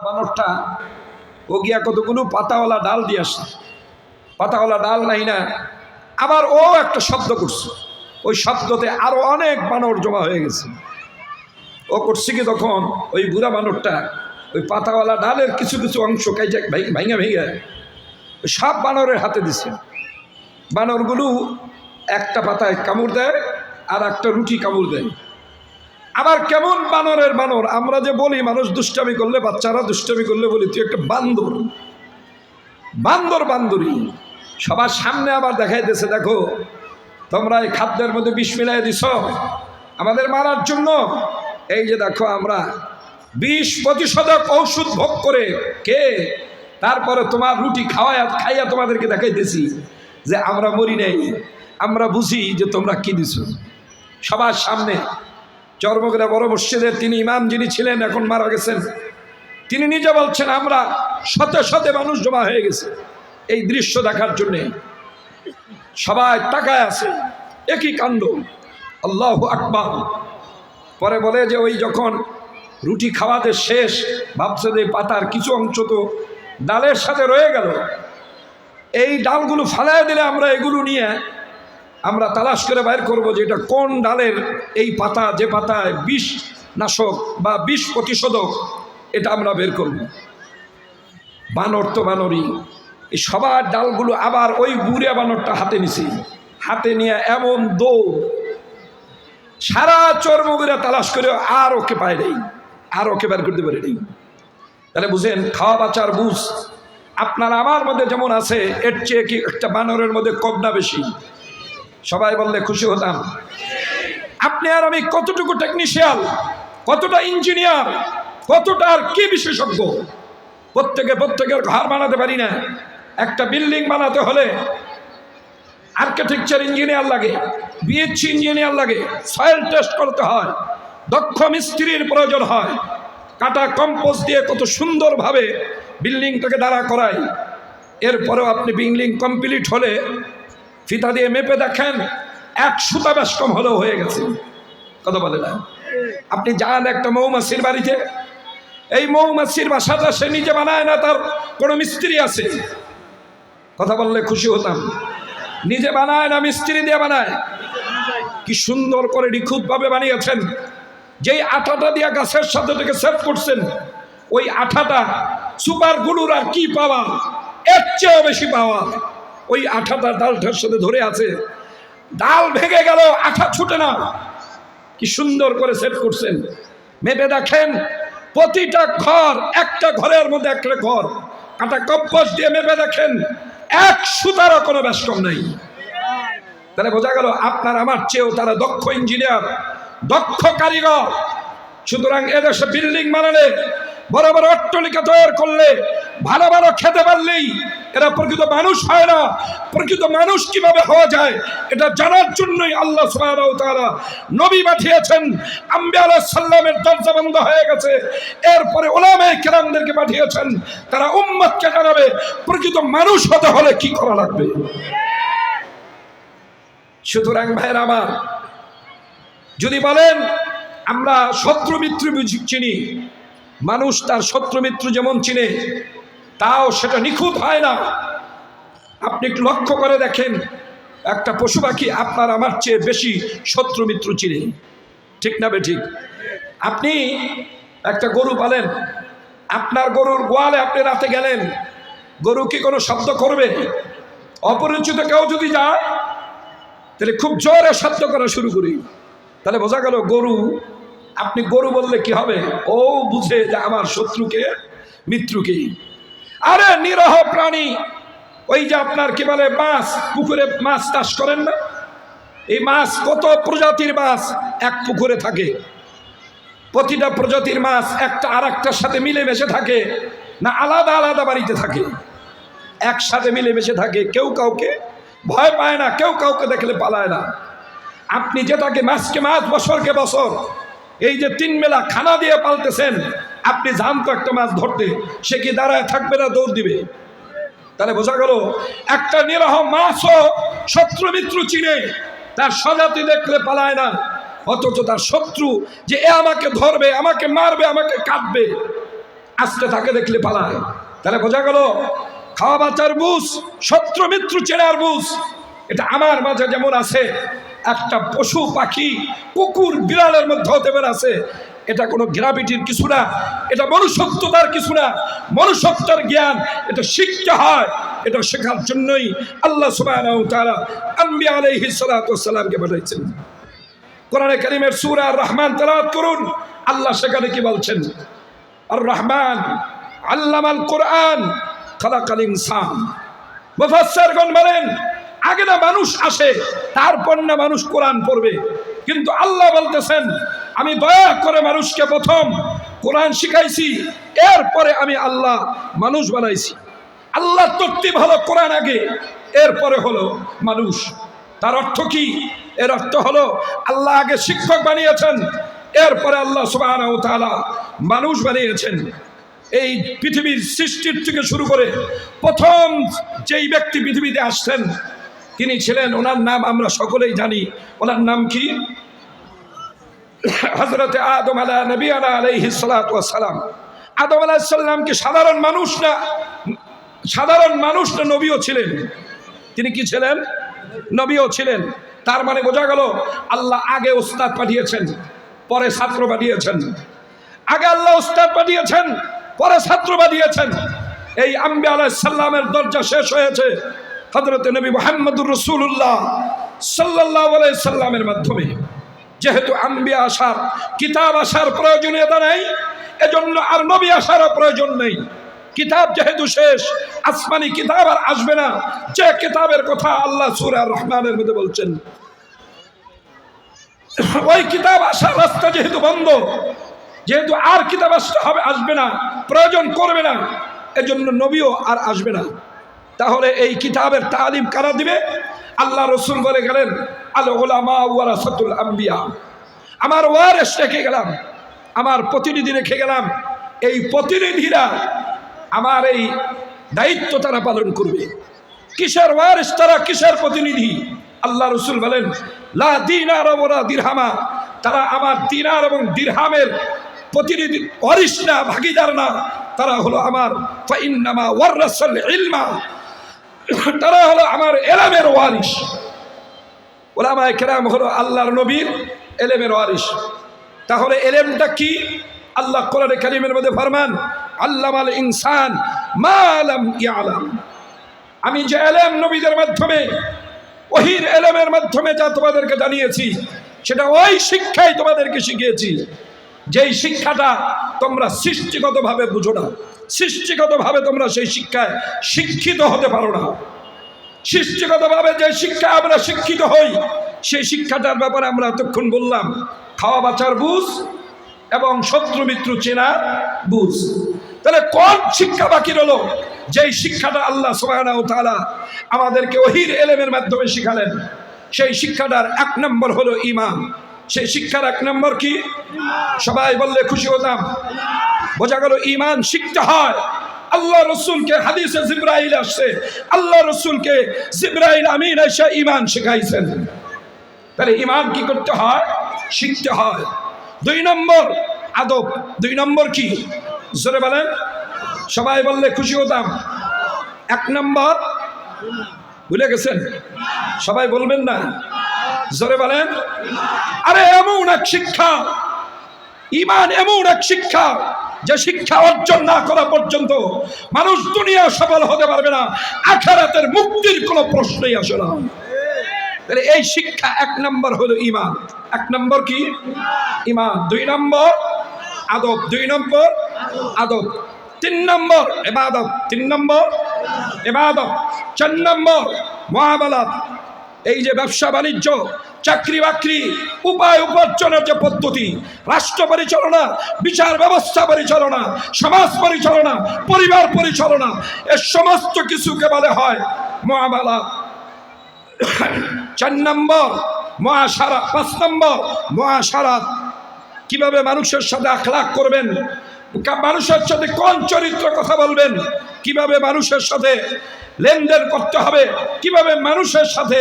বানরটা ও গিয়া কতগুলো পাতাওয়ালা ডাল দিয়ে আসে, পাতাওয়ালা ডাল নাই না, আবার ও একটা শব্দ করছে, ওই শব্দতে আরো অনেক বানর জমা হয়ে গেছে। ও করছে কি, তখন ওই বুড়া বানরটা ওই পাতাওয়ালা ডালের কিছু কিছু অংশ ভাইঙা ভেঙে সব বানরের হাতে দিছে। বানরগুলো একটা পাতায় কামড় দেয় আর একটা রুটি কামড় দেয়। আবার কেমন বানরের বানর, আমরা যে বলি মানুষ দুষ্টামি করলে, বাচ্চারা দুষ্টামি করলে বলি তুই একটা বান্দর, বান্দর বান্দরী। সবার সামনে আবার দেখাইতেছে, দেখো তোমরা এই খাদ্যের মধ্যে বিষ মিলাই দিছ আমাদের মারার জন্য। এই যে দেখো আমরা 20% ঔষধ ভোগ করে কে তারপরে তোমার রুটি খাইয়া তোমাদেরকে দেখাইতেছি যে আমরা মরি নাই, আমরা বুঝি যে তোমরা কি দিছ। সবার সামনে চরমগড়া বড় মসজিদের তিনি ইমাম যিনি ছিলেন, এখন মারা গেছেন, তিনি নিজে বলছেন আমরা শতে শতে মানুষ জমা হয়ে গেছে এই দৃশ্য দেখার জন্যে। সবাই তাকায় আছে, একই কাণ্ড, আল্লাহু আকবার। পরে বলে যে ওই যখন রুটি খাওয়াতে শেষ, ভাবছে যে পাতার কিছু অংশ তো ডালের সাথে রয়ে গেল, এই ডালগুলো ফালাই দিলে আমরা এগুলো নিয়ে আমরা তালাশ করে বাইর করবো যে এটা কোন ডালের এই পাতা, যে পাতায় বিষ নাশক বা 20%, এটা আমরা বের করব। বানর তো বানরই, এই সবার ডালগুলো আবার ওই বুড়িয়া বানরটা হাতে নিছি, হাতে নিয়ে এমন দৌড়, সারা চর্মগুড়া তালাশ করে আর ওকে পায় নেই, আর ওকে বের করতে পারে নেই। তাহলে বুঝেন, খাওয়া বাঁচার বুঝ আপনার আমার মধ্যে যেমন আছে, এর চেয়ে কি একটা বানরের মধ্যে কম না বেশি? সবাই বললে খুশি হতাম। আপনি আর আমি কতটুকু টেকনিশিয়ান, কতটা ইঞ্জিনিয়ার, কতটা আর কি বিশেষজ্ঞ। প্রত্যেকের ঘর বানাতে পারি না। একটা বিল্ডিং বানাতে হলে আর্কিটেকচার ইঞ্জিনিয়ার লাগে, বিএসসি ইঞ্জিনিয়ার লাগে, সয়েল টেস্ট করতে হয়, দক্ষ মিস্ত্রির প্রয়োজন হয়, কাটা কম্পোস্ট দিয়ে কত সুন্দরভাবে বিল্ডিংটাকে দাঁড়া করায়। এরপরেও আপনি বিল্ডিং কমপ্লিট হলে ফিতা দিয়ে মেপে দেখেন 1 সুতা বেশ কম হলেও হয়ে গেছে। কথা বলে না? আপনি যান একটা মৌমাছির বাড়িতে, এই মৌমাছির বাসাটা সে নিজে বানায় না, তার কোনো মিস্ত্রি আছে। কথা বললে খুশি হতাম। নিজে বানায় না, মিস্ত্রি দিয়ে বানায়। কি সুন্দর করে নিখুঁতভাবে বানিয়েছেন। যেই আঠাটা দিয়ে গাছের সাথে থেকে সেট করছেন, ওই আঠাটা সুপার গুলুর আর কি পাওয়া, এর চেয়েও বেশি পাওয়া। ওই আঠাটা ডালটার সাথে ধরে আছে, ডাল ভেঙে গেল, আঠা ছুটে না। কি সুন্দর করে সেট করছেন। মেপে দেখেন প্রতিটা ঘর, একটা ঘরের মধ্যে একটা ঘর, কাটা কম্পোস্ট দিয়ে মেপে দেখেন 1 সুতারও কোনো বেশ কম নেই। তাহলে বোঝা গেল আপনার আমার চেয়েও তারা দক্ষ ইঞ্জিনিয়ার, দক্ষ কারিগর। সুতরাং এদেশে বিল্ডিং বানালে, বড় বড় অট্টালিকা তৈরি করলে, ভালো ভালো খেতে পারলেই এরা প্রকৃত মানুষ হয় না। প্রকৃত মানুষ কিভাবে হওয়া যায় এটা জানার জন্যই আল্লাহ সুবহানাহু ওয়া তাআলা নবী পাঠিয়েছেন। আম্বিয়া আলাইহিস সালামের দরজা বন্ধ হয়ে গেছে, এরপরে উলামায়ে কেরামদেরকে পাঠিয়েছেন, তারা উম্মতকে জানাবে প্রকৃত মানুষ হতে হলে কি করা লাগবে। সুতরাং ভাইরা আমার, যদি বলেন আমরা শত্রু মিত্র চিনি, মানুষ তার শত্রু মিত্র যেমন চিনে, তাও সেটা নিখুঁত হয় না। আপনি একটু লক্ষ্য করে দেখেন, একটা পশু পাখি আপনার আমার চেয়ে বেশি শত্রু মিত্র চিনে, ঠিক না বেঠিক? আপনি একটা গরু পালেন, আপনার গরুর গোয়ালে আপনি রাতে গেলেন, গরু কি কোনো শব্দ করবে? অপরিচিত কেউ যদি যায় তাহলে খুব জোরে শব্দ করা শুরু করি। তাহলে বোঝা গেল গরু, আপনি গরু বললে কি হবে, ও বুঝে যে আমার শত্রুকে মিত্রকে। আরে নিরহ প্রাণী, ওই যে আপনার কি বলে মাছ, পুকুরে মাছ চাষ করেন না, এই মাছ কত প্রজাতির মাছ এক পুকুরে থাকে। প্রতিটা প্রজাতির মাছ একটা আর একটার সাথে মিলেমিশে থাকে না আলাদা আলাদা বাড়িতে থাকে? একসাথে মিলেমিশে থাকে, কেউ কাউকে ভয় পায় না, কেউ কাউকে দেখলে পালায় না। আপনি যেটাকে মাছকে মাছ, বছরকে বছর, এই যে 3 বেলা খানা দিয়ে পালতেছেন, আপনি যান তো একটা মাছ ধরতে, সে কি দাঁড়ায় থাকবে না দৌড় দিবে? তাহলে বোঝা গেল একটা নিরহ মাছও শত্রু মিত্র চিনে, তার স্বজাতি দেখলে পালায় না। অথচ তার শত্রু যে এ আমাকে ধরবে, আমাকে মারবে, আমাকে কাটবে, আসতে তাকে দেখলে পালায়। তাহলে বোঝা গেল খাওয়া বাঁচার বুঝ, শত্রু মিত্র চেনার বুঝ, এটা আমার মাঝে যেমন আছে, একটা পশু পাখি কুকুর বিড়ালের মধ্যে হতে পারে আছে। এটা কোনো গ্র্যাভিটির কিছু না, এটা মনুষ্যত্বতার কিছু না। মনুষ্যত্বের জ্ঞান এটা শিখতে হয়। এটা শেখার জন্যই আল্লাহ সুবহানাহু ওয়া তাআলা আম্বিয়া আলাইহিস সালাতু ওয়াস সালামকে পাঠাইছেন। কোরআনে কারীমের সূরা আর রহমান তেলাওয়াত করুন। আল্লাহ সেখানে কি বলছেন? আর রহমান আল্লামাল কোরআন খালাকাল ইনসান। মুফাসসিরগণ বলেন আগে না মানুষ আসে, তারপর না মানুষ কোরআন পড়বে। কিন্তু আল্লাহ বলতেছেন আমি দয়া করে মানুষকে প্রথম কোরআন শিখাইছি, এরপরে আমি আল্লাহ মানুষ বানাইছি। আল্লাহ তরতিব হলো কোরআন আগে, এরপরে হলো মানুষ। তার অর্থ কি? এর অর্থ হলো আল্লাহ আগে শিক্ষক বানিয়েছেন, এরপরে আল্লাহ সুবহানাহু ওয়া তাআলা মানুষ বানিয়েছেন। এই পৃথিবীর সৃষ্টির থেকে শুরু করে প্রথম যেই ব্যক্তি পৃথিবীতে আসছেন তিনি ছিলেন, ওনার নাম আমরা সকলেই জানি। ওনার নাম কি? হযরতে আদম আলাইহিস সালাতু ওয়াস সালাম। আদম আলাইহিস সালাম কি সাধারণ মানুষ না? সাধারণ মানুষ না নবীও ছিলেন? তিনি কি ছিলেন? নবীও ছিলেন। তার মানে বোঝা গেল আল্লাহ আগে উস্তাদ পাঠিয়েছেন, পরে ছাত্র পাঠিয়েছেন। আগে আল্লাহ উস্তাদ পাঠিয়েছেন, পরে ছাত্র পাঠিয়েছেন। এই আম্বিয়া আলাইহিস সালামের দরজা শেষ হয়েছে হযরতে নবী মুহাম্মদুর রাসূলুল্লাহ সাল্লাল্লাহু আলাইহি সাল্লামের মাধ্যমে। যেহেতু আম্বিয়া আসার, কিতাব আসার প্রয়োজনীয়তা নাই, এজন্য আর নবী আসারও প্রয়োজন নেই। কিতাব যেহেতু শেষ, আসমানি কিতাব আর আসবে না। যে কিতাবের কথা আল্লাহ সূরা আর রহমানের মধ্যে বলছেন, ওই কিতাব আসার রাস্তা যেহেতু বন্ধ, যেহেতু আর কিতাব আসবে না, প্রয়োজন করবে না, এজন্য নবীও আর আসবে না। তাহলে এই কিতাবের তালিম কারা দিবে? আল্লাহ রসুল বলে গেলেন আল উলামা ওয়ারাসাতুল আম্বিয়া। আমার ওয়ারিস রেখে গেলাম, আমার প্রতিনিধি রেখে গেলাম। এই প্রতিনিধিরা আমার এই দায়িত্ব তারা পালন করবে। কিসের ওয়ারিস তারা, কিসের প্রতিনিধি? আল্লাহ রসুল বলেন লা দিনার ওয়ালা দিরহামা। তারা আমার দিনার এবং দিরহামের প্রতিনিধি, ওয়ারিস না, ভাগিদার না। তারা হলো আমার ফাইন্নামা ওয়ারাসাল ইলমা। তারা হলো আমার এলেমের ওয়ারিস। উলামায়ে কেরাম হলো আল্লাহর নবীর এলেমের ওয়ারিস। তাহলে এলেমটা কি? আল্লাহ কোরআনে কারীমের মধ্যে ফরমান আল্লামাল ইনসান মা লাম ইয়ালাম। আমি যে এলেম নবীদের মাধ্যমে, ওহীর এলেমের মাধ্যমে যা তোমাদেরকে জানিয়েছি, সেটা ওই শিক্ষাই তোমাদেরকে শিখিয়েছি। যেই শিক্ষাটা তোমরা সৃষ্টিগতভাবে বুঝো না, সৃষ্টিগতভাবে তোমরা সেই শিক্ষায় শিক্ষিত হতে পারো না। সৃষ্টিগতভাবে যে শিক্ষা আমরা শিক্ষিত হই, সেই শিক্ষাটার ব্যাপারে আমরা এতক্ষণ বললাম, খাওয়া বাঁচার বুঝ এবং শত্রু মিত্র চেনা বুঝ। তাহলে কোন শিক্ষা বাকি রইল? যেই শিক্ষাটা আল্লাহ সুবহানাহু ওয়া তাআলা আমাদেরকে ওহীর এলেমের মাধ্যমে শিখালেন, সেই শিক্ষাটার এক নম্বর হলো ঈমান। সেই শিক্ষার এক নম্বর কি? সবাই বললে খুশি হতাম। বোঝা গেল ঈমান শিখতে হয়। আল্লাহ রসুলকে হাদিসে জিবরাইল আসছে, আল্লাহ রসুলকে জিবরাইল আমিন এসে ঈমান শিখাইছেন। তাহলে ঈমান কি করতে হয়? শিখতে হয়। দুই নম্বর আদব। দুই নম্বর কি? জোরে বলেন, সবাই বললে খুশি হতাম। এক নম্বর ভুলে গেছেন? সবাই বলবেন না? জোরে বলেন। আরে এমন এক শিক্ষা, ঈমান এমন এক শিক্ষা, যে শিক্ষা অর্জন না করা পর্যন্ত মানুষ দুনিয়া সফল হতে পারবে না, আখিরাতের মুক্তির কোনো প্রশ্নই আসে না। তাহলে এই শিক্ষা এক নম্বর হলো ঈমান। এক নম্বর কি? ঈমান। দুই নম্বর আদব। দুই নম্বর আদব। তিন নম্বর ইবাদত। তিন নম্বর ইবাদত। চার নম্বর মুআমালাত। এই যে ব্যবসা বাণিজ্য, চাকরি বাকরি, উপায় উপার্জনের যে পদ্ধতি, রাষ্ট্র পরিচালনা, বিচার ব্যবস্থা পরিচালনা, সমাজ পরিচালনা, পরিবার পরিচালনা, এর সমস্ত কিছুকে বলে হয় মুআমালাত। চার নম্বর মুআশারা। পাঁচ নম্বর মুআশারাত। কিভাবে মানুষের সাথে আখলাক করবেন, মানুষের সাথে কোন চরিত্র কথা বলবেন, কিভাবে মানুষের সাথে লেনদেন করতে হবে, কিভাবে মানুষের সাথে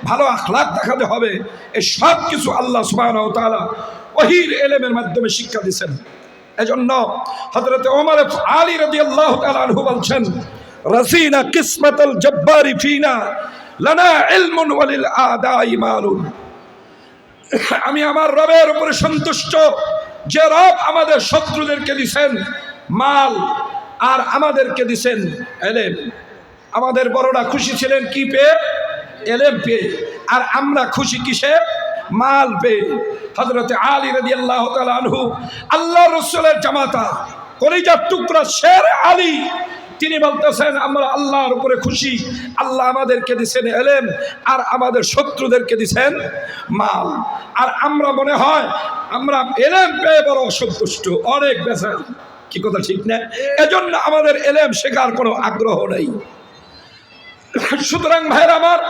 ভালো আখলাক দেখাতে হবে, এই সব কিছু আল্লাহ সুবহানাহু ওয়া তাআলা ওহীর এলেমের মাধ্যমে শিক্ষা দিয়েছেন। এজন্য হযরত ওমর আলী রাদিয়াল্লাহু তাআলা আনহু বলছেন, রাসিনা কিসমাতুল জব্বারি ফিনা লানা ইলমুন ওয়ালিল আদাই মালুন। আমি আমার রবের উপরে সন্তুষ্ট যে রব আমাদের শত্রুদেরকে দিবেন মাল আর আমাদেরকে দিবেন ইলম। আমাদের বড়রা খুশি ছিলেন কি পেয়ে? ইলম পেয়ে। আর আমরা খুশি কিসে? মাল পেয়ে। হযরত আলী রাদিয়াল্লাহু তাআলা আনহু আল্লাহর রাসূলের জামাতা, কলিজার টুকরা শের আলী, তিনি বলতেছেন আমরা আল্লাহর উপরে খুশি, আল্লাহ আমাদেরকে দিয়েছেন ইলম আর আমাদের শত্রুদেরকে দিয়েছেন মাল। আর আমরা মনে হয় আমরা ইলম পেয়ে বড় সন্তুষ্ট, অনেক বেজার। কি কথা ঠিক না? এজন্য আমাদের ইলম শেখার কোনো আগ্রহ নেই। সুতরাং ভাইরা আমার,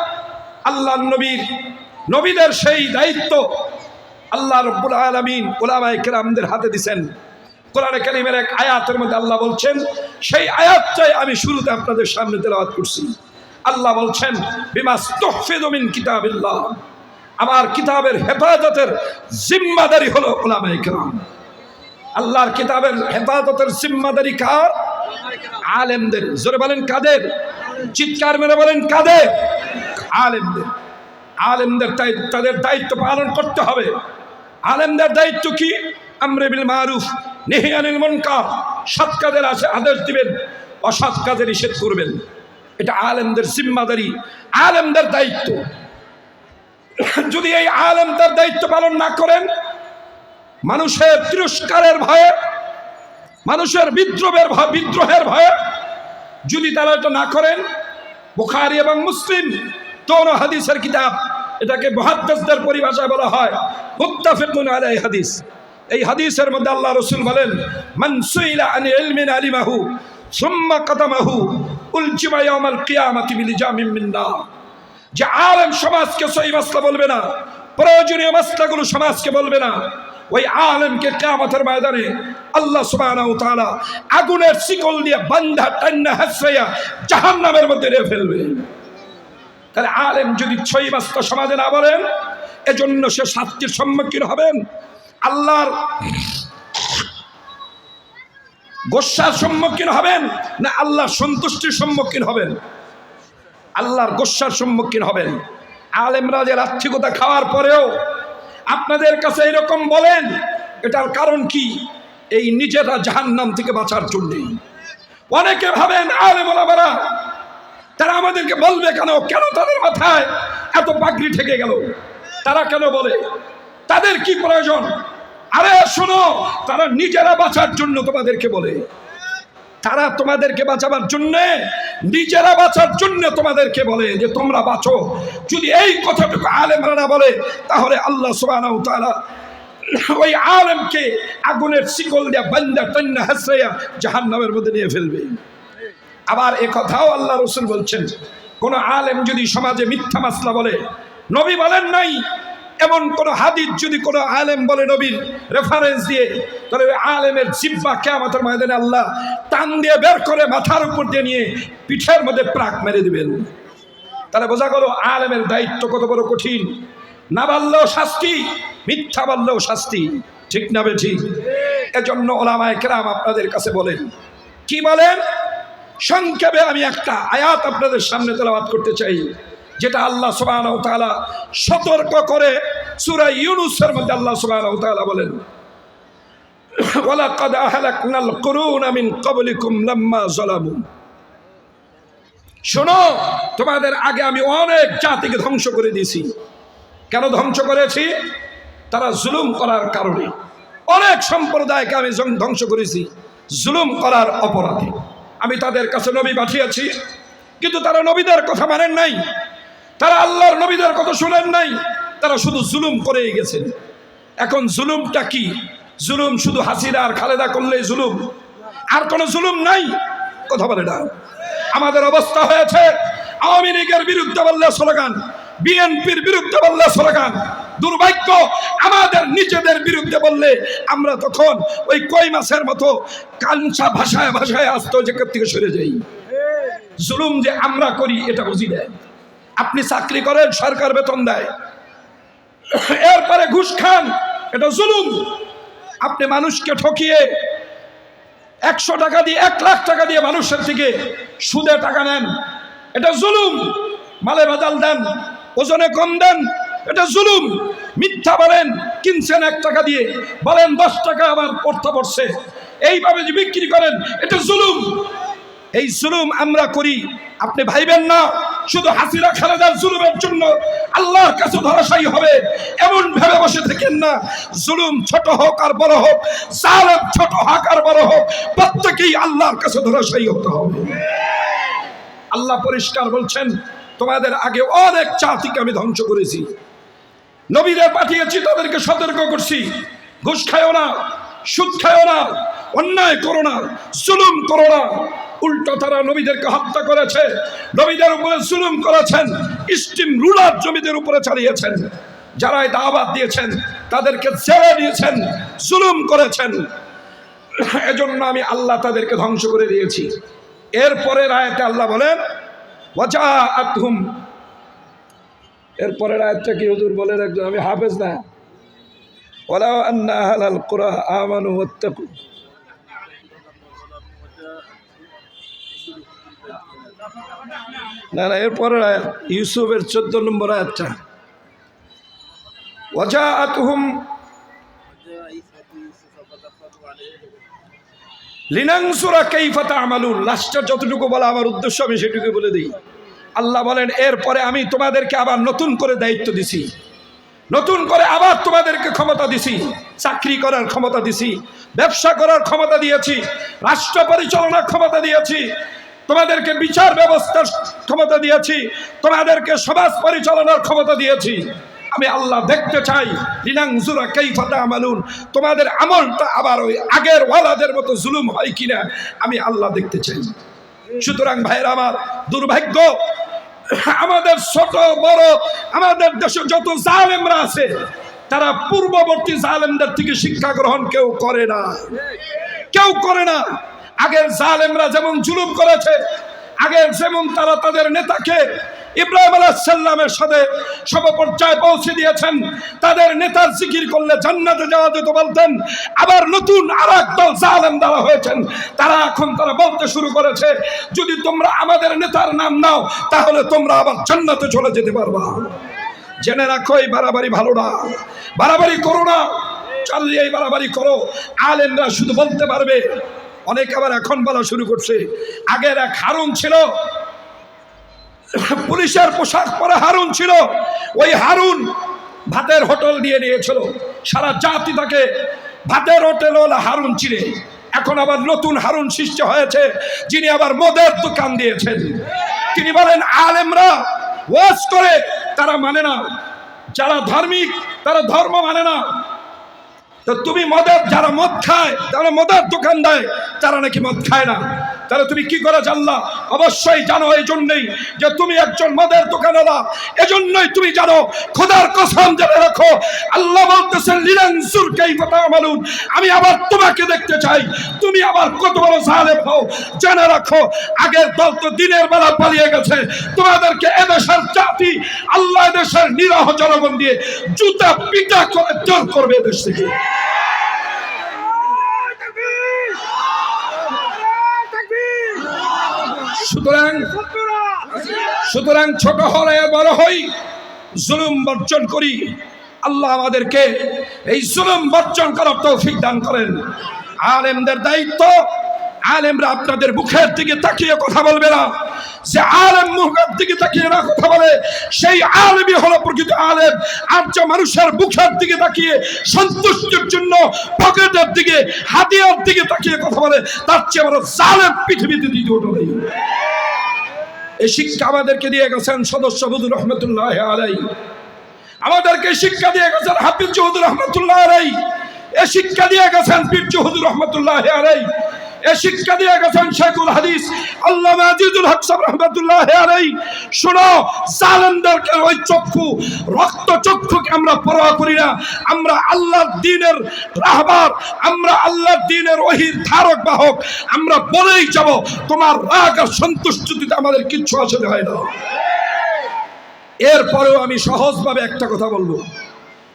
আল্লাহর নবীদের সেই দায়িত্ব আল্লাহ রাব্বুল আলামিন উলামায়ে কেরামদের হাতে দিয়েছেন। কোরআনে কারীমের এক আয়াতের মধ্যে আল্লাহ বলছেন, সেই আয়াতটাই আমি শুরুতে আপনাদের সামনে তেলাওয়াত করছি। আল্লাহ বলছেন, বিমাস্তুহফিযু মিন কিতাবিল্লাহ, আমার কিতাবের হেফাজতের জিম্মাদারি হলো উলামায়ে কেরাম। আল্লাহর কিতাবের হেফাজতের জিম্মাদারি কার? আলেমদের। জোরে বলেন কাদের? চিৎকার মেরে বলেন কাদের? আলেমদের। আলেমদের তাদের দায়িত্ব পালন করতে হবে। আলেমদের দায়িত্ব কি? আমরে বিল মারুফ নেহি আনিল মুনকার, সৎ কাজের আদেশ দিবেন, অসৎ কাজে নিষেধ করবেন। এটা আলেমদের জিম্মাদারি, আলেমদের দায়িত্ব। যদি এই আলেমদের দায়িত্ব পালন না করেন, মানুষের তিরস্কারের ভয়ে, মানুষের বিদ্রোহের ভয়ে যদি তারা এটা না করেন, বুখারী এবং মুসলিম দোনো হাদিসের কিতাব, এটাকে মুহাদ্দিসদের পরিভাষায় বলা হয় মুত্তাফিকুন আলাইহি হাদিস। এই হাদিসের মধ্যে আল্লাহ রাসূল বলেন, মান সুইলা আন ইলমিন আলিমাহু সুম্মা কাতামাহু উলজিমা ইয়াউমাল কিয়ামাতি বিলিজামিন মিন নার। যে আলেম সমাজকে সহি মাসলা বলবে না, প্রয়োজনীয় মাসলাগুলো সমাজকে বলবে না, ওই আলেমকে কিয়ামতের ময়দানে আল্লাহ সুবহানাহু ওয়া তাআলা আগুনের শিকল দিয়ে বান্ধা টান্না হাসরাইয়া জাহান্নামের মধ্যে নিয়ে ফেলবে। তাহলে আলেম যদি সহি মাসলা সমাজে না বলেন, এজন্য সে শাস্তির সম্মুখীন হবেন, আল্লাহর গোসার সম্মুখীন হবেন, না আল্লাহর সন্তুষ্টির সম্মুখীন হবেন? আল্লাহর গোসার সম্মুখীন হবেন। আলেমরা যে রাত্রিকতা খাওয়ার পরেও আপনাদের কাছে এরকম বলেন, এটার কারণ কি? এই নিজেরা জাহান্নাম থেকে বাঁচার জন্যই। অনেকে ভাবেন আলেম ওলামারা তারা আমাদেরকে বলবে কেন? কেন তাদের মাথায় এত পাগড়ি ঠেকে গেল? তারা কেন বলে? তাদের কি প্রয়োজন? আরে শোনো, তারা নিজেরা বাঁচার জন্য তোমাদেরকে বলে। তারা তোমাদেরকে বাঁচাবার জন্য, নিজেরা বাঁচার জন্য তোমাদেরকে বলে যে তোমরা বাঁচো। যদি এই কথাটুকু আলেমরা না বলে, তাহলে আল্লাহ সুবহানাহু ওয়া তাআলা ওই আলেমকে আগুনের শিকল দিয়ে বান্ধা টান্না হাসরাইয়া জাহান্নামের মধ্যে নিয়ে ফেলবে। আবার এ কথাও আল্লাহ রাসূল বলছেন, কোন আলেম যদি সমাজে মিথ্যা মাসলা বলে, নবী বলেন নাই এমন কোন হাদিস যদি কোন আলেম বলে নবীর রেফারেন্স দিয়ে, তাহলে ওই আলেমের জিহ্বা কিয়ামতের ময়দানে আল্লাহ টান দিয়ে বের করে মাথার উপর দিয়ে নিয়ে পিঠের মধ্যে প্রাক মেরে দিবেন। তাহলে বোঝা গেল আলেমের দায়িত্ব কত বড় কঠিন। না বললেও শাস্তি, মিথ্যা বললেও শাস্তি। ঠিক না বেঠিক? এজন্য উলামায়ে কেরাম আপনাদের কাছে বলেন, কি বলেন? সংক্ষেপে আমি একটা আয়াত আপনাদের সামনে তেলাওয়াত করতে চাই, যেটা আল্লাহ সুবহানাহু ওয়া তাআলা সতর্ক করে সূরা ইউনূসের মধ্যে আল্লাহ সুবহানাহু ওয়া তাআলা বলেন, ওয়ালাকাদ আহলাকনাল কুরুনা মিন ক্বাবলিকুম লাম্মা যালামু। শোনো, তোমাদের আগে আমি অনেক জাতিকে ধ্বংস করে দিয়েছি। কেন ধ্বংস করেছি? তারা জুলুম করার কারণে। অনেক সম্প্রদায়কে আমি ধ্বংস করেছি জুলুম করার অপরাধে। আমি তাদের কাছে নবী পাঠিয়েছি, কিন্তু তারা নবীদের কথা মানেন নাই, তারা আল্লাহর নবীদের কথা শুনেন নাই, তারা শুধু জুলুম করেই গেছেন। এখন জুলুমটা কি? জুলুম শুধু হাসিনা আর খালেদা করলেই জুলুম, আর কোনো জুলুম নাই? কথা বলে না। আমাদের অবস্থা হয়েছে, আওয়ামী লীগের বিরুদ্ধে বললে স্লোগান, বিএনপির বিরুদ্ধে বললে স্লোগান। দুর্ভাগ্য, আমাদের নিজেদের বিরুদ্ধে বললে আমরা তখন ওই কই মাছের মতো কাঞ্চা ভাষায় ভাষায় আসতো জায়গা থেকে সরে যাই। জুলুম যে আমরা করি এটা বুঝি দেয়। আপনি চাকরি করেন, সরকার বেতন দেয়, এরপরে ঘুষ খান, এটা জুলুম। আপনি মানুষকে ঠকিয়ে 100 টাকা দিয়ে 1 লাখ টাকা দিয়ে মানুষের থেকে সুদে টাকা নেন, এটা জুলুম। মালে বাজাল দেন, ওজনে কম দেন, এটা জুলুম। মিথ্যা বলেন, কিনছেন 1 টাকা দিয়ে, বলেন 10 টাকা আবার পড়তে পড়ছে, এইভাবে যে বিক্রি করেন, এটা জুলুম। এই জুলুম আমরা করি। আপনি ভাইবেন না শুধু হাসিনা খালেদার জুলুমের জন্য আল্লাহর কাছে ধরাশায়ী হবে, এমন ভেবে বসে থাকেন না। জুলুম ছোট হোক আর বড় হোক, জালেম ছোট হোক আর বড় হোক, প্রত্যেকেই আল্লাহর কাছে ধরাশায়ী হতে হবে। আল্লাহ পরিষ্কার বলছেন, তোমাদের আগে অনেক জাতিকে আমি ধ্বংস করেছি, নবীদের পাঠিয়েছি, তাদেরকে সতর্ক করছি, ঘুষ খায়ও না, সুদ খায়ও না, অন্যায় করো না, জুলুম করো না। উল্টো তারা নবীদেরকে হত্যা করেছে, নবীদের উপরে জুলুম করেছেন, স্টিম রুলার জমিদের উপরে চালিয়েছেন। যারা দাওয়াত দিয়েছেন তাদেরকে ছেড়ে দিয়েছেন, জুলুম করেছেন। এজন্য আমি আল্লাহ তাদেরকে ধ্বংস করে দিয়েছি। এরপরের আয়াতে আল্লাহ বলেন ওয়াজাআতহুম, এরপরের আয়াতটা কি হুজুর বলেন একজন, আমি হাফেজ না। ওয়ালাউ আন্না আহলাল কুরা আমানু ওয়াত্তাকু, না না এরপরের আয়াত ইউসুফের 14 নম্বর আয়াতটা। ওয়াজাআতহুম লিনানসুরা কাইফা তা'মালুন, লাস্টের যতটুকু বলা আমার উদ্দেশ্য আমি সেটুকু বলে দিই। আল্লাহ বলেন এরপরে আমি তোমাদেরকে আবার নতুন করে দায়িত্ব দিছি, নতুন করে আবার তোমাদেরকে ক্ষমতা দিছি, চাকরি করার ক্ষমতা দিছি, ব্যবসা করার ক্ষমতা দিয়েছি, রাষ্ট্র পরিচালনার ক্ষমতা দিয়েছি, তোমাদেরকে বিচার ব্যবস্থার ক্ষমতা দিয়েছি, তোমাদেরকে সমাজ পরিচালনার ক্ষমতা দিয়েছি। আমি আল্লাহ দেখতে চাই লিনানজুরা কাইফা তা'মালুন, তোমাদের আমলটা আবার ওই আগের ওয়ালাদের মতো জুলুম হয় কিনা আমি আল্লাহ দেখতে চাই। সুতরাং ভাইরা আমার, দুর্ভাগ্য আমাদের ছোট বড় আমাদের দেশে যত জালেমরা আছে, তারা পূর্ববর্তী জালেমদের থেকে শিক্ষা গ্রহণ কেউ করে না, কেউ করে না। আগের জালেমরা যেমন জুলুম করেছে, আগের যেমন তারা তাদের নেতাকে ইব্রাহিম আলাইহিস সালামের সাথে সমপর্যায়ে পৌঁছে দিয়েছেন, তাদের নেতার জিকির করলে জান্নাতে যাওয়া যেত বলতেন। আবার নতুন আরেক দল জালেম দ্বারা হয়েছেন, তারা এখন বলতে শুরু করেছে যদি তোমরা আমাদের নেতার নাম নাও তাহলে তোমরা আবার জান্নাতে চলে যেতে পারবা। জেনে রাখো এই বাড়াবাড়ি ভালো না, বাড়াবাড়ি করো না। চালিয়ে এই বাড়াবাড়ি করো, আলেমরা শুধু বলতে পারবে। অনেক আবার এখন বলা শুরু করছে, আগের এক হারুন ছিল, পুলিশের পোশাক পরা হারুন ছিল, ওই হারুন ভাতের হোটেল দিয়ে নিয়েছিল, সারা জাতি তাকে ভাতের হোটেল ওলা হারুন চিনে। এখন আবার নতুন হারুন সৃষ্টি হয়েছে, যিনি আবার মদের দোকান দিয়েছেন। তিনি বলেন আলেমরা ওয়াজ করে তারা মানে না, যারা ধার্মিক তারা ধর্ম মানে না। তো তুমি মদের, যারা মদ খায় তারা মদের দোকান দেয়, তারা নাকি মদ খায় না, তাহলে তুমি কি করে জানলা? অবশ্যই জানো, এই জন্যই যে তুমি একজন মদের দোকানওয়ালা, এজন্যই তুমি জানো। খোদার কসম জেনে রাখো, আল্লাহ বলতেছেন লিনানজুর কাইফা তা'মালুন, আমি আবার তোমাকে দেখতে চাই তুমি আবার কত বড় জালেম হও। জেনে রাখো, আগের দল তো দিনের বেলা পালিয়ে গেছে, তোমাদেরকে এদেশের জাতি আল্লাহ এদেশের নিরহ জনগণ দিয়ে জুতা পিটা করে জোর করবে এদেশ থেকে। সুতরাং ছোট হলে বড় হই, জুলুম বর্জন করি। আল্লাহ আমাদেরকে এই জুলুম বর্জন করার তৌফিক দান করেন। আলেমদের দায়িত্ব, আলেমরা আপনাদের মুখের দিকে তাকিয়ে কথা বলবে না। যে আলেম মুখের দিকে তাকিয়ে না কথা বলে, সেই আলেমই হলো প্রকৃত আলেম। আর যে মানুষের মুখের দিকে তাকিয়ে সন্তুষ্টির জন্য পকেটের দিকে, হাতিয়ার দিকে তাকিয়ে কথা বলে, তার চেয়ে বড় জালেম পৃথিবীতে দ্বিতীয়টা নেই। এই শিক্ষা আমাদেরকে দিয়ে গেছেন সদস্য হুজুর রহমতুল্লাহ আলাইহি, আমাদেরকে শিক্ষা দিয়ে গেছেন হাফিজ হুজুর রহমতুল্লাহ আলাইহি, এই শিক্ষা দিয়ে গেছেন পীর হুজুর রহমতুল্লাহ আলাইহি, এই শিক্ষা দিয়ে গেছেন শেখুল হাদিস আল্লামা আজিজুল হক সাহেব রহমতুল্লাহ আলাইহি। শোনো, জালেমদেরকে ওই চক্ষু, রক্ত চক্ষুকে আমরা পরোয়া করি না। আমরা আল্লাহর দ্বীনের রাহবার, আমরা আল্লাহর দ্বীনের ওহীর ধারক বাহক। আমরা বলেই যাব, তোমার রাগ আর সন্তুষ্টিতে আমাদের কিচ্ছু আসলে হয় না। এরপরেও আমি সহজভাবে একটা কথা বলবো,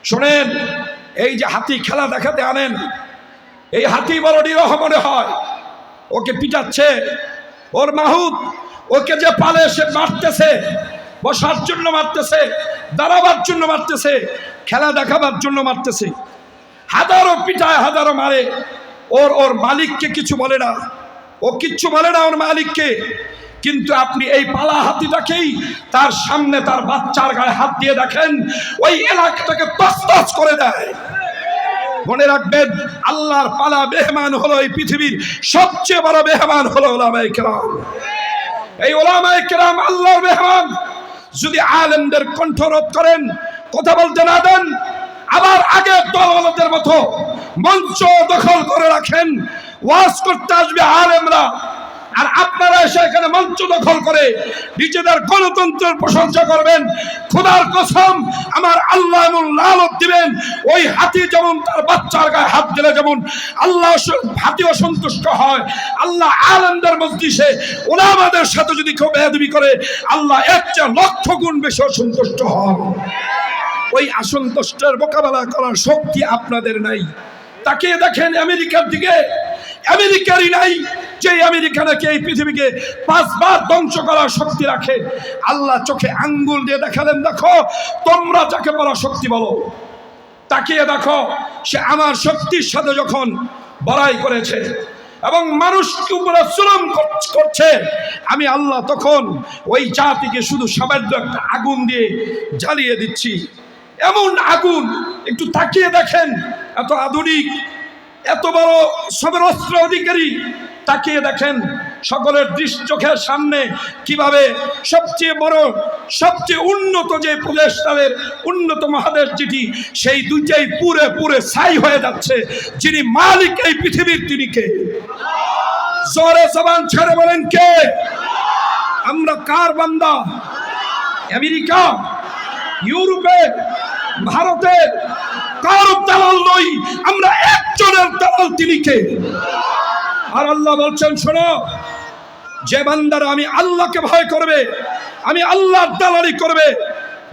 শোনেন। এই যে হাতি খেলা দেখাতে আনেন, এই হাতি বড় নিরহ মনে হয়, ওকে পিটাচ্ছে, ওর মাহুত ওকে যে পালে সে মারতেছে, বসার জন্য মারতেছে, দাঁড়াবার জন্য মারতেছে, খেলা দেখাবার জন্য মারতেছে, হাজারো পিটায় হাজারো মারে, ওর মালিককে কিছু বলে না, ও কিচ্ছু বলে না ওর মালিককে। কিন্তু আপনি এই পালা হাতিটাকেই তার সামনে তার বাচ্চার গায়ে হাত দিয়ে দেখেন, ওই এলাকাটাকে তছনছ করে দেয়। মনে রাখবেন, আল্লাহর পালা মেহমান হলো এই পৃথিবীর সবচেয়ে বড় মেহমান হলো উলামায়ে কেরাম। এই উলামায়ে কেরাম আল্লাহর মেহমান। যদি আলেমদের কণ্ঠরোধ করেন, কথা বলতে না দেন, আবার আগের দলওয়ালাদের মতো মঞ্চ দখল করে রাখেন, ওয়াজ করতে আসবে আলেমরা, আর আপনারা এসে এখানে মঞ্চ দখল করে নিজেদের গণতন্ত্রের প্রশংসা করবেন, খোদার কসম আমার আল্লাহ এমন লানত দিবেন, ওই হাতি যেমন তার বাচ্চার গায়ে হাত দিলে যেমন আল্লাহ হাতি অসন্তুষ্ট হয়, আল্লাহ আলেমদের মজলিসে উলামাদের সাথে যদি কেউ বেয়াদবি করে, আল্লাহ এর চেয়ে লক্ষ গুণ বেশি অসন্তুষ্ট হন। ওই অসন্তুষ্টের মোকাবেলা করার শক্তি আপনাদের নাই। তাকিয়ে দেখেন আমেরিকার দিকে, আমেরিকারই নাই যে আমেরিকা নাকি এই পৃথিবীকে 5 বার ধ্বংস করার শক্তি রাখে। আল্লাহ চোখে আঙ্গুল দিয়ে দেখালেন, দেখো তোমরা যাকে বড় শক্তি বলো, তাকিয়ে দেখো সে আমার শক্তির সাথে যখন বড়াই করেছে এবং মানুষকে উপরে জুলুম করছে, আমি আল্লাহ তখন ওই জাতিকে শুধু সামান্য একটা আগুন দিয়ে জ্বালিয়ে দিচ্ছি। এমন আগুন, একটু তাকিয়ে দেখেন, এত আধুনিক, এত বড় সবের অস্ত্র অধিকারী, তাকিয়ে দেখেন সকলের দৃষ্টি চোখের সামনে কিভাবে সবচেয়ে বড় সবচেয়ে উন্নত যে প্রদেশ, তাদের উন্নত মহাদেশ যেটি, সেই দুইটাই পুরে পুরে ছাই হয়ে যাচ্ছে। যিনি মালিক এই পৃথিবীর, তিনি কে? জোরে জবান ছেড়ে বলেন কে? আমরা কার বান্দা? আমেরিকা, ইউরোপের, ভারতের কারো দালাল নই, আমরা একজনের দালাল, তিনি কে? আর আল্লাহ বলছেন, শোনো, যে বান্দারা আমি আল্লাহকে ভয় করবে, আমি আল্লাহর দালালি করবে,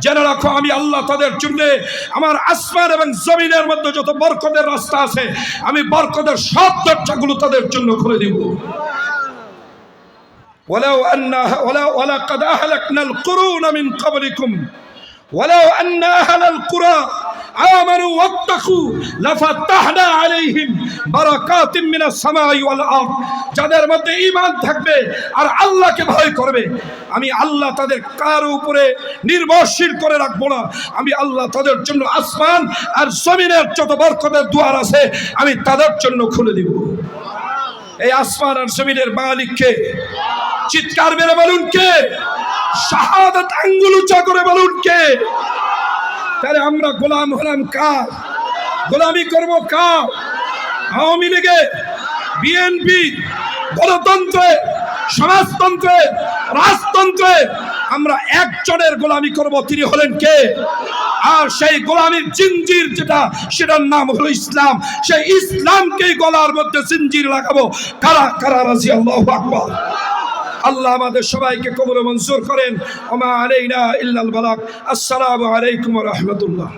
জেনে রাখো আমি আল্লাহ তাদের জন্য আমার আসমান এবং জমিনের মধ্যে যত বরকতের রাস্তা আছে, আমি বরকতের সব দরজাগুলো তাদের জন্য খুলে দিব। ওয়ালাকাদ আহলাকনাল কুরুনা মিন ক্বাবলিকুম ওয়ালাউ আন্না আহলাল কুরা আমানু ওয়াত্তাকু লাফাতাহনা আলাইহিম বারাকাতিম মিনাস সামাই ওয়াল আরদ। যাদের মধ্যে ঈমান থাকবে আর আল্লাহকে ভয় করবে, আমি আল্লাহ তাদের কারো উপরে নির্ভরশীল করে রাখবো না। আমি আল্লাহ তাদের জন্য আসমান আর জমিনের যত বরকতের দুয়ার আছে, আমি তাদের জন্য খুলে দিব। এই আসমান আর জমিনের মালিক কে? চিৎকার মেরে বলুন কে? শাহাদাত আঙ্গুল উঁচা করে বলুন কে? তাহলে আমরা গোলাম হলাম কার? গোলামি করব কার? আওয়ামী লীগে, বিএনপি, গণতন্ত্রে, সমাজতন্ত্রে, রাজতন্ত্রে আমরা একজনের গোলামি করব, তিনি হলেন কে? আর সেই গোলামির জিঞ্জির যেটা, সেটার নাম হলো ইসলাম। সেই ইসলামকেই গলার মধ্যে জিঞ্জির লাগাবো। কারা কারা রাজি? আল্লাহু আকবার। আল্লাহ আমাদের সবাইকে কবুল মঞ্জুর করেন। ওমা আলাইনা ইল্লাল বালাগ। আসসালামু আলাইকুম ওয়া রাহমাতুল্লাহ।